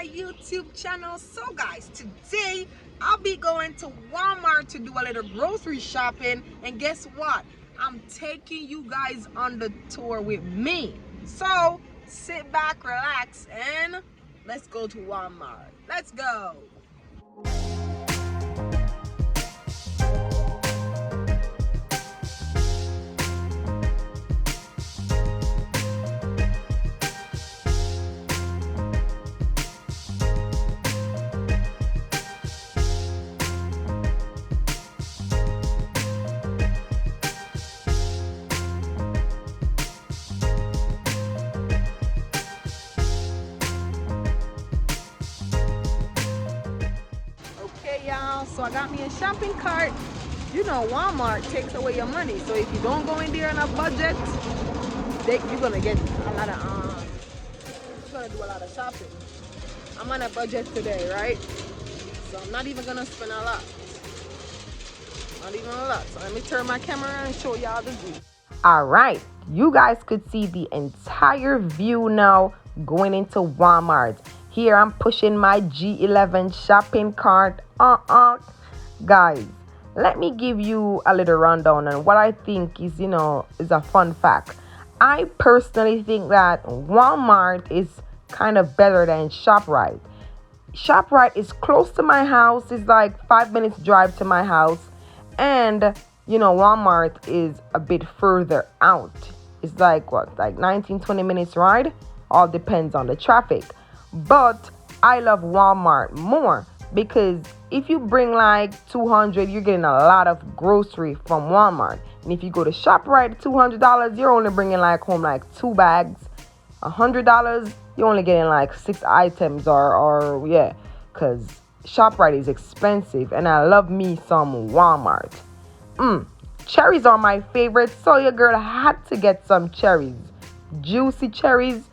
my YouTube channel. So guys, today I'll be going to Walmart to do a little grocery shopping, and guess what? I'm taking you guys on the tour with me. So sit back, relax, and let's go to Walmart. Let's go. Okay, y'all, so I got me a shopping cart. You know, Walmart takes away your money, so if you don't go in there on a budget, you're gonna get a lot of you're gonna do a lot of shopping. I'm on a budget today, right? So I'm not even gonna spend a lot. Not even a lot. So let me turn my camera and show y'all the view. All right, you guys could see the entire view now going into Walmart. Here I'm pushing my G11 shopping cart. Guys, let me give you a little rundown on what I think is a fun fact. I personally think that Walmart is kind of better than ShopRite. ShopRite is close to my house. It's like 5 minutes drive to my house. And, Walmart is a bit further out. It's like 19, 20 minutes ride? All depends on the traffic. But I love Walmart more because if you bring like 200, you're getting a lot of grocery from Walmart. And if you go to ShopRite, $200, you're only bringing home 2 bags. $100, you're only getting 6 items because ShopRite is expensive, and I love me some Walmart. Cherries are my favorite, so your girl had to get some cherries. Juicy cherries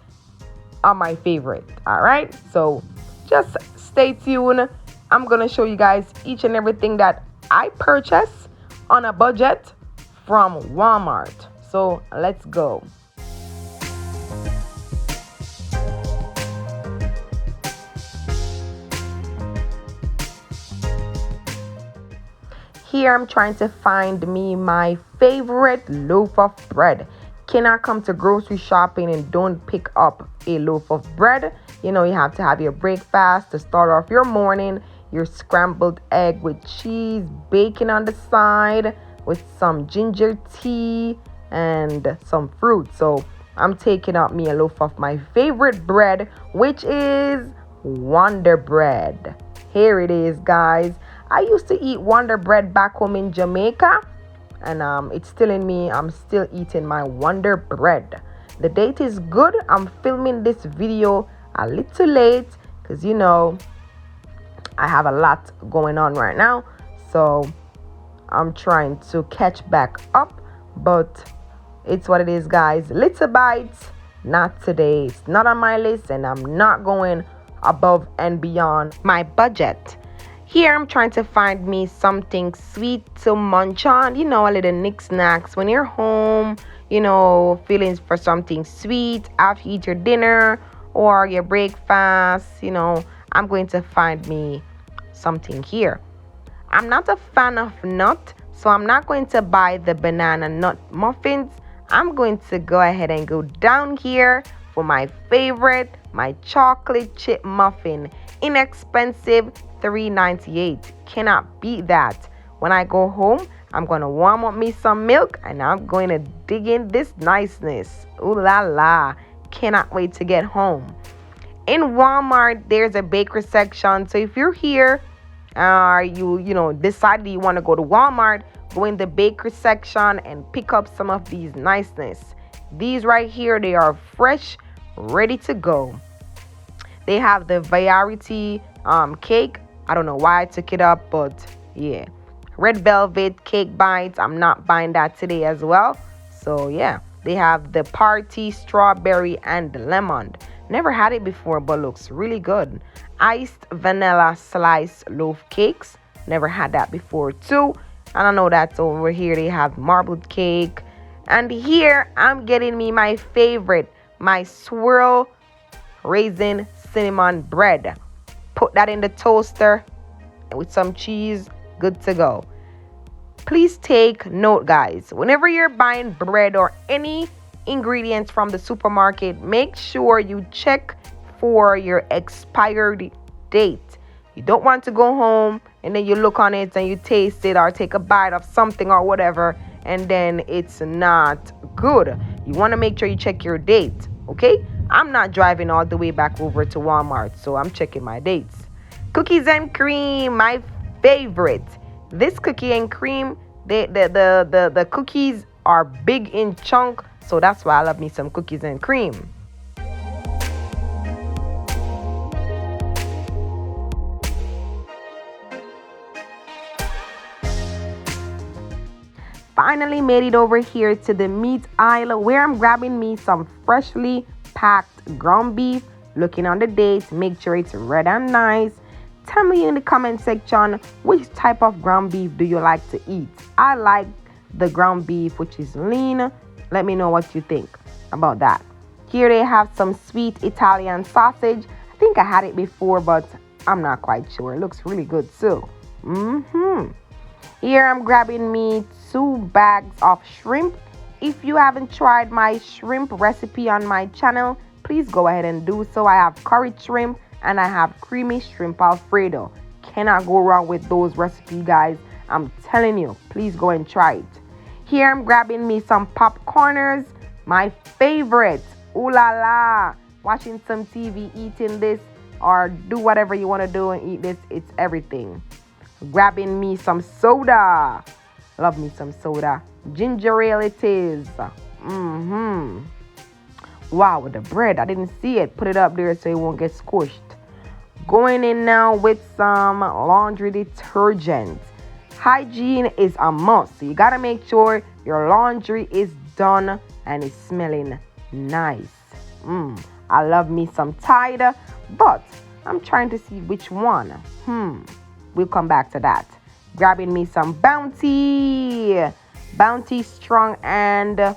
are my favorite. All right, so just stay tuned. I'm gonna show you guys each and everything that I purchase on a budget from Walmart. So let's go. Here I'm trying to find me my favorite loaf of bread. Cannot come to grocery shopping and don't pick up a loaf of bread. You have to have your breakfast to start off your morning. Your scrambled egg with cheese, bacon on the side with some ginger tea and some fruit. So I'm taking out me a loaf of my favorite bread, which is Wonder Bread. Here it is, guys. I used to eat Wonder Bread back home in Jamaica, and it's still in me. I'm still eating my Wonder Bread. The date is good. I'm filming this video a little late because I have a lot going on right now, so I'm trying to catch back up, but it's what it is, guys. Little bites, not today. It's not on my list, and I'm not going above and beyond my budget. Here I'm trying to find me something sweet to munch on, a little knickknacks when you're home, feeling for something sweet after you eat your dinner or your breakfast. I'm going to find me something here. I'm not a fan of nut, so I'm not going to buy the banana nut muffins. I'm going to go ahead and go down here for my favorite, my chocolate chip muffin. Inexpensive, $3.98. Cannot beat that. When I go home, I'm going to warm up me some milk, and I'm going to dig in this niceness. Ooh la la. Cannot wait to get home. In Walmart, there's a bakery section. So if you're here, you decided you want to go to Walmart, go in the bakery section and pick up some of these niceness. These right here, they are fresh, ready to go. They have the variety cake. I don't know why I took it up, but yeah. Red velvet cake bites. I'm not buying that today as well. So yeah, they have the party strawberry and lemon. Never had it before, but looks really good. Iced vanilla slice loaf cakes. Never had that before too. And I know that over here they have marbled cake. And here I'm getting me my favorite, my swirl raisin cinnamon bread. Put that in the toaster with some cheese. Good to go. Please take note, guys. Whenever you're buying bread or any ingredients from the supermarket, make sure you check for your expired date. You don't want to go home and then you look on it and you taste it or take a bite of something or whatever, and then it's not good. You want to make sure you check your date, okay? I'm not driving all the way back over to Walmart, so I'm checking my dates. Cookies and cream, my favorite. This cookie and cream, the cookies are big in chunk, so that's why I love me some cookies and cream. Finally made it over here to the meat aisle where I'm grabbing me some freshly packed ground beef. Looking on the date, make sure it's red and nice. Tell me in the comment section, which type of ground beef do you like to eat? I like the ground beef which is lean. Let me know what you think about that. Here they have some sweet Italian sausage. I think I had it before, but I'm not quite sure. It looks really good too. Here I'm grabbing me 2 bags of shrimp. If you haven't tried my shrimp recipe on my channel, please go ahead and do so. I have curry shrimp and I have creamy shrimp alfredo. Cannot go wrong with those recipes, guys. I'm telling you, please go and try it. Here I'm grabbing me some popcorners, my favorite. Ooh la la. Watching some TV, eating this, or do whatever you want to do and eat this. It's everything. Grabbing me some soda. Love me some soda. Ginger ale it is. Wow, with the bread. I didn't see it. Put it up there so it won't get squished. Going in now with some laundry detergent. Hygiene is a must. So you got to make sure your laundry is done and is smelling nice. I love me some Tide, but I'm trying to see which one. We'll come back to that. Grabbing me some Bounty. Bounty strong, and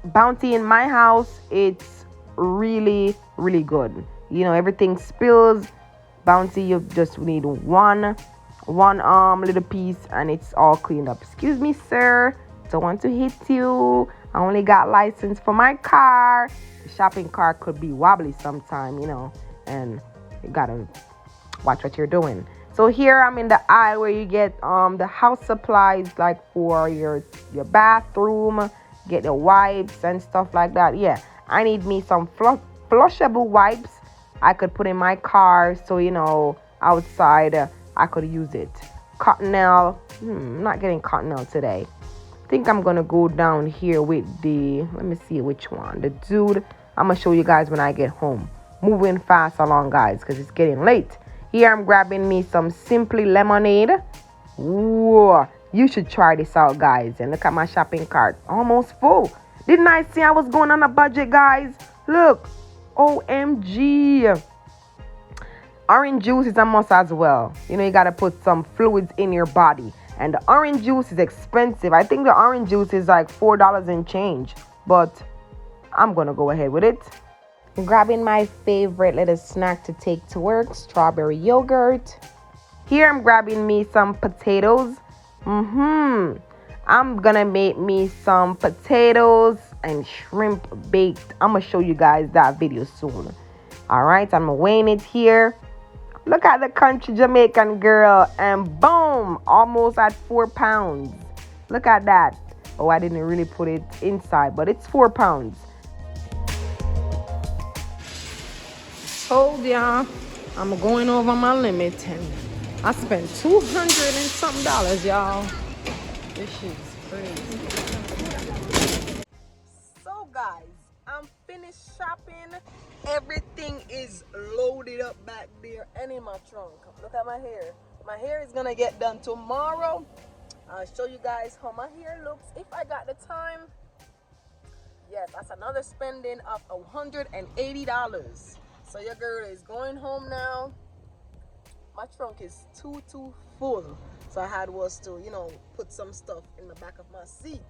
Bounty in my house, it's really, really good. Everything spills. Bounty, you just need one little piece and it's all cleaned up. Excuse me, sir. Don't want to hit you. I only got license for my car. The shopping cart could be wobbly sometime, and you gotta watch what you're doing. So here I'm in the aisle where you get the house supplies, like for your bathroom, get the wipes and stuff like that. Yeah, I need me some flushable wipes I could put in my car, so outside I could use it. Cottonelle, I'm not getting Cottonelle today. I think I'm gonna go down here with let me see which one. The Dude. I'm gonna show you guys when I get home. Moving fast along, guys, because it's getting late. Here I'm grabbing me some Simply Lemonade. Whoa, you should try this out, guys. And look at my shopping cart, almost full. Didn't I say I was going on a budget, guys? Look, OMG. Orange juice is a must as well. You gotta put some fluids in your body, and the orange juice is expensive. I think the orange juice is like $4 and change, but I'm gonna go ahead with it. Grabbing my favorite little snack to take to work, strawberry yogurt. Here I'm grabbing me some potatoes. I'm gonna make me some potatoes and shrimp baked. I'm gonna show you guys that video soon. All right, I'm weighing it here. Look at the country Jamaican girl, and boom, almost at 4 pounds. Look at that. Oh, I didn't really put it inside, but it's 4 pounds. Told y'all I'm going over my limit, and I spent $200 and something, y'all. This shit is crazy. So guys, I'm finished shopping. Everything is loaded up back there and in my trunk. Look at my hair. My hair is gonna get done tomorrow. I'll show you guys how my hair looks if I got the time. Yes, that's another spending of $180. So your girl is going home now. My trunk is too full, so I had to put some stuff in the back of my seat.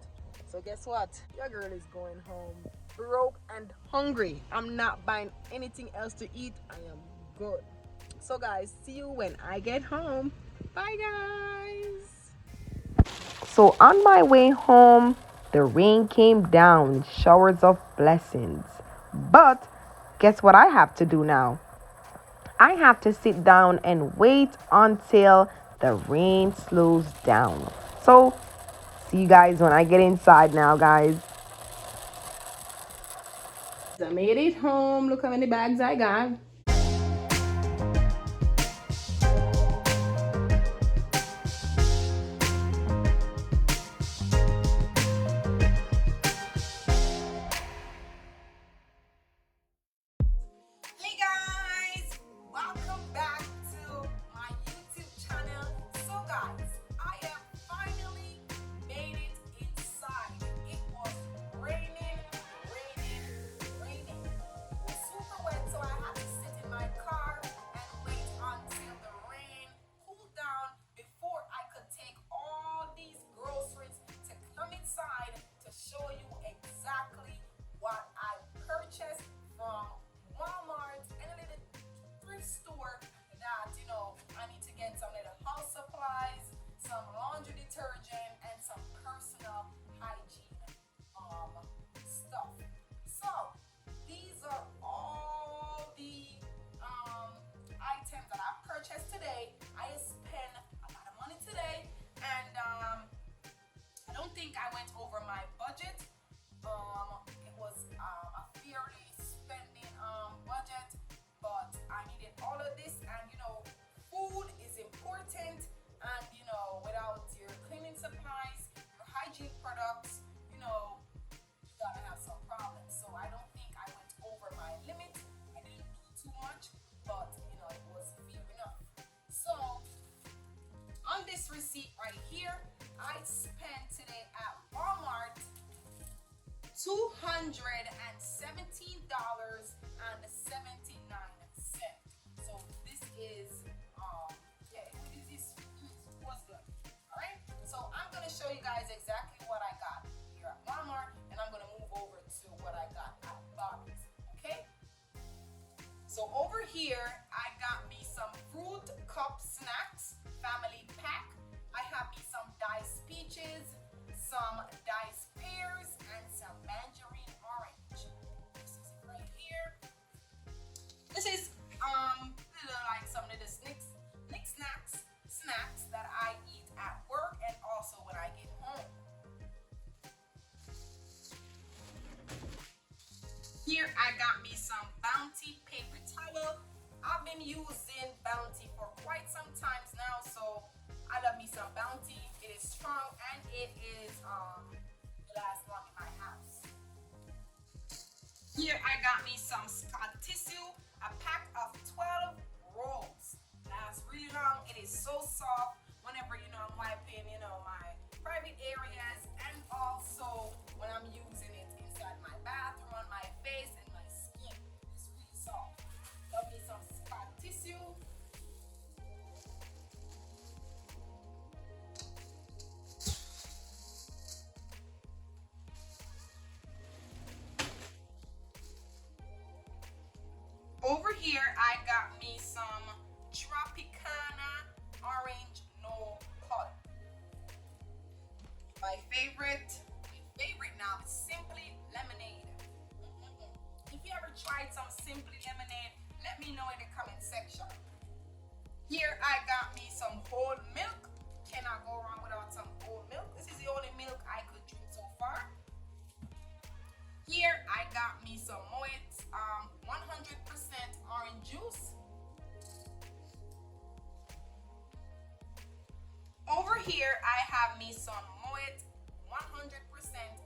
So guess what? Your girl is going home broke and hungry. I'm not buying anything else to eat. I am good. So guys, see you when I get home. Bye guys. So on my way home, the rain came down, showers of blessings. But guess what I have to do now? I have to sit down and wait until the rain slows down. So, see you guys when I get inside now, guys. I made it home. Look how many bags I got. Hey guys, welcome back to my YouTube channel. So guys, I have finally made it inside. It was raining, raining, super wet, so I had to sit in my car and wait until the rain cooled down before I could take all these groceries to come inside to show you exactly what I purchased from Walmart and a little thrift store that, I need to get some little house supplies, some laundry detergent, and some personal hygiene stuff. So these are all the items that I purchased today. I spent a lot of money today, and I don't think I went over my budget. It was a fairly spending budget, but I needed all of this, and food is important, and without your cleaning supplies, your hygiene products, you gotta have some problems. So I don't think I went over my limit. I didn't do too much, but it was fair enough. So on this receipt right here, I spent today at Walmart $217.79. So this is this was good. Alright? So I'm gonna show you guys exactly what I got here at Walmart, and I'm gonna move over to what I got at Bobby's. Okay? So over here I got me some fruit cup snacks family pack. I have me some diced peaches, some diced pears, and some mandarin orange. This is it right here. This is like some little snacks that I eat at work and also when I get home. Here I got me some Bounty paper towel. I've been using Bounty for quite some times now, so I love me some Bounty. It is strong and it is lasts long in my house. Here I got me some Scott tissue, a pack of 12 rolls. Lasts really long. It is so soft whenever I'm wiping my private areas, and also when I'm using it inside my bathroom, on my face and my skin. It's really soft. Love me some Scott tissue. Over here, I got me some Tropicana Orange No Color. My favorite now is Simply Lemonade. If you ever tried some Simply Lemonade, let me know in the comment section. Here I got me some whole milk. Cannot go wrong without some whole milk. This is the only milk I could drink so far. Here I got me some Moet 100% orange juice. Over here I have me some Moet 100%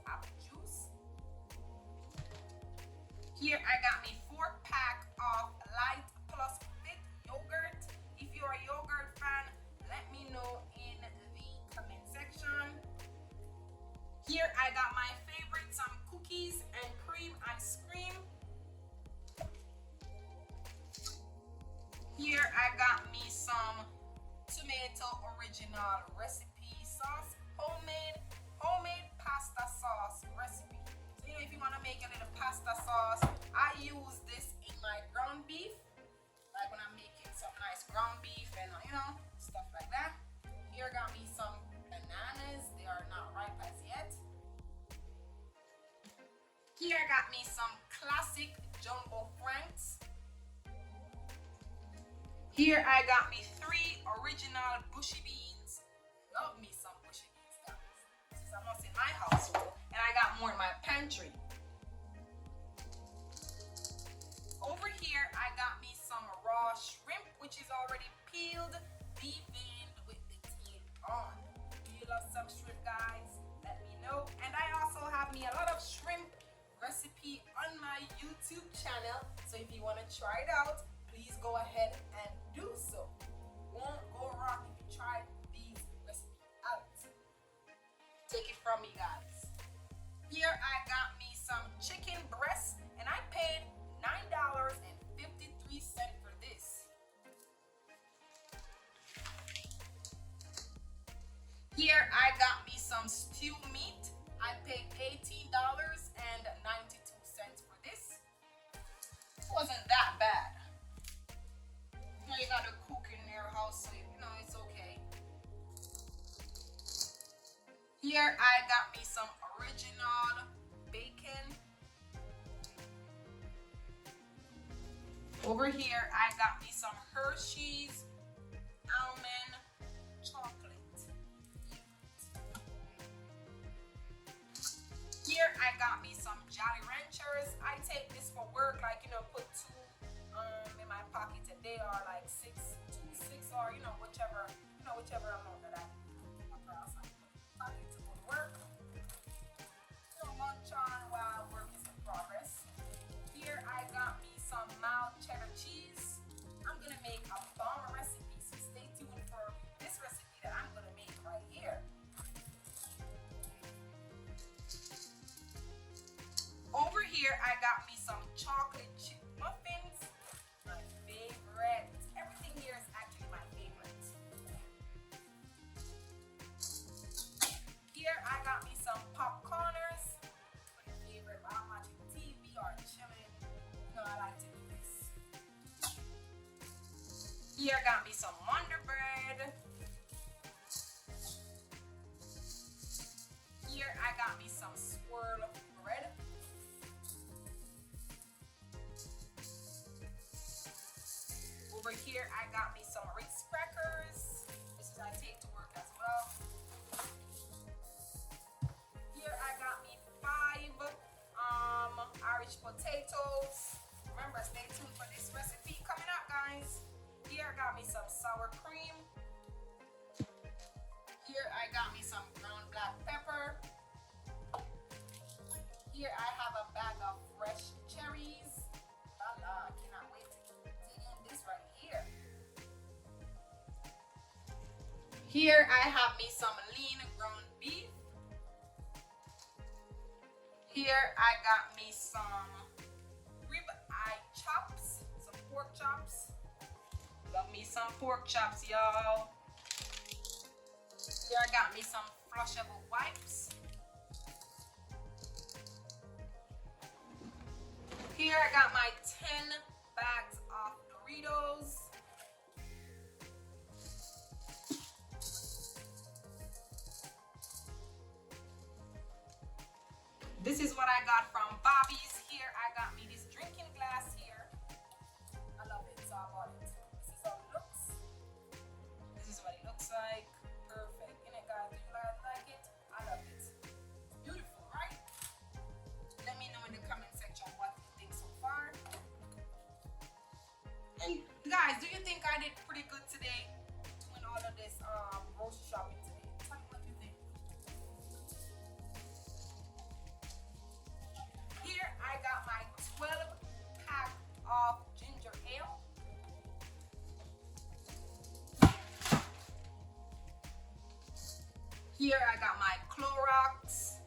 apple juice. Here I got me 4-pack of Light Plus Fit yogurt. If you're a yogurt fan, let me know in the comment section. Here I got my favorite, some cookies and cream ice cream. Here I got me some tomato original recipe sauce, homemade pasta sauce. I got me some classic jumbo franks. Here I got me 3 original bushy beans. Love me some bushy beans, guys. This is a must in my household. And I got more in my pantry. Over here, I got me some raw shrimp, which is already peeled, deveined with the tail on. Do you love some shrimp, guys? Let me know. And I also have me a lot of shrimp recipe on my YouTube channel. So if you want to try it out, please go ahead and do so. Won't go wrong if you try these recipes out. Take it from me, guys. Here I got me some chicken breast, and I paid $9.53 for this. Here I got me some stew meat. I paid $18.92 for this. It wasn't that bad. You know, you gotta cook in your house, so you know it's okay. Here I got me some original bacon. Over here I got me some Hershey's almond chocolate. Here I got me some Jolly Ranchers. I take this for work, like, you know, put 2 in my pocket a day, or like 6, or you know, whichever amount that I come across. I put in my pocket to go to work. So lunch on while work is in progress. Here I got me some mild cheddar cheese. I'm gonna make a bomb recipe, so stay tuned for this recipe that I'm gonna make right here. Over here I got me some chocolate chip muffins. My favorite. Everything here is actually my favorite. Here I got me some popcorners. My favorite while I'm watching TV or chilling. You know, I like to do this. Here I got me some Wonder Bread. Here I got me some swirl bread. Over here I got me some Ritz crackers. This is I take to work as well. Here I got me 5 Irish potatoes. Remember, stay tuned for this recipe coming up, guys. Here I got me some sour cream. Here I got me some ground black pepper. Here I have a bag of fresh cherries. I cannot wait to dig in this right here. Here I have me some lean ground beef. Here I got me some rib eye chops, some pork chops. Love me some pork chops, y'all. Here I got me some flushable wipes. Here I got my 10 bags of Doritos. This is what I got from Bobby's. Here I got me this drinking glass here. I love it, so I bought it. This is how it looks. This is what it looks like. Perfect. Isn't it, guys? Do you guys like it? I love it. It's beautiful, right? Let me know in the comment section what you think so far. And guys, do you think I did pretty good today doing all of this grocery shopping today? Tell me what you think. Here I got my 12 pack of ginger ale. Here I got my Clorox.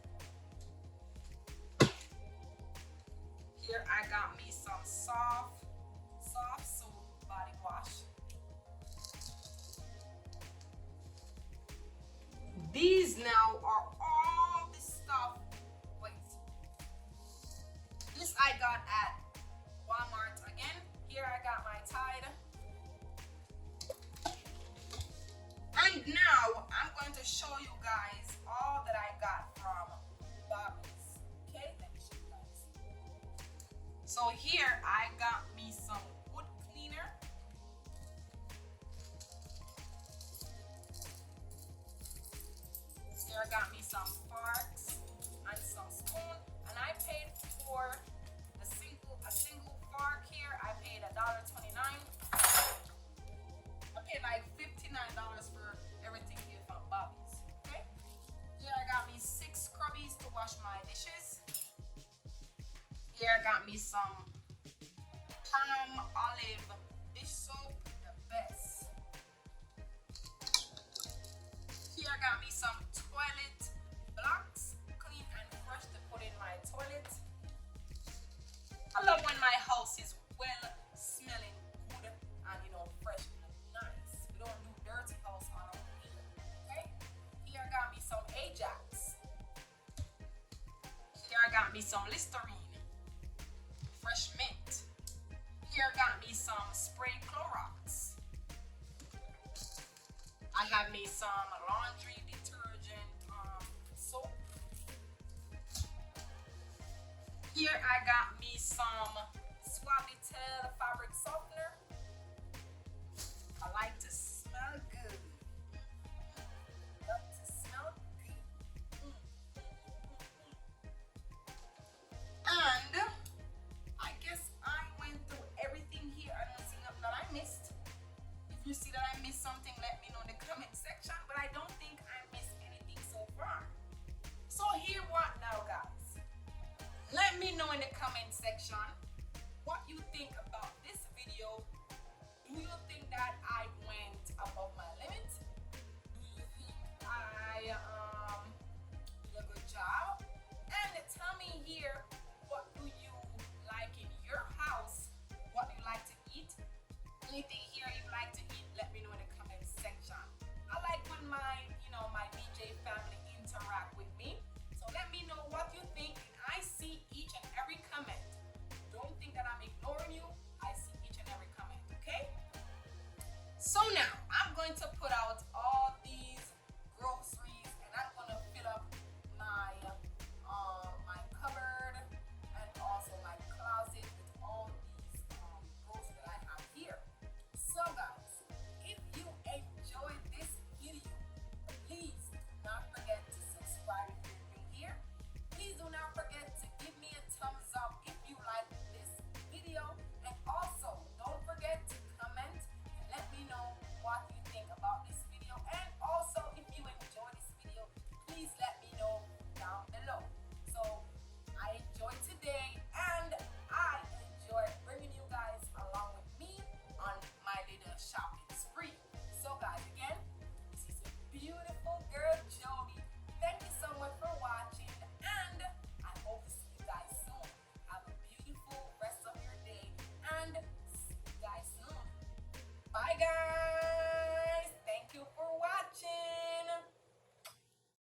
Here I got me some soft soap body wash. These now are all the stuff. Wait. This I got at Walmart again. Here I got my Tide. And now I'm going to show you guys all that I got from Bobby's. Okay, let me show you guys. So here I got me some wood cleaner. Here I got me some forks and some spoon, and I paid for a single fork here. I paid $1.29. I paid like $59 for everything here from Bobby's. Okay. Here I got me 6 scrubbies to wash my dishes. Here I got me some palm olive dish soap, the best. Here I got me some toilet blocks, clean and fresh to put in my toilet. I love when my house is well smelling good and fresh and nice. We don't do dirty house around here. Okay? Here I got me some Ajax. Here I got me some Listerine, fresh mint. Here I got me some spray Clorox. I have me some laundry detergent soap. Here I got me some Suavitel fabric softener. I like to smell good. Love to smell good. And I guess I went through everything here. I don't see nothing that I missed. If you see that I missed something, let me know in the comment section. But I don't think I missed anything so far. So here what now, guys? Let me know in the comment section what you think about this video. Do you think that I went above my limit? Do you think I did a good job? And tell me here, what do you like in your house? What do you like to eat? Anything here you like to eat, let me know in the comment section. I like when my DJ family interact with me. So let me know what you think. I see each and every comment. Don't think that I'm ignoring you. I see each and every comment, okay? So now I'm going to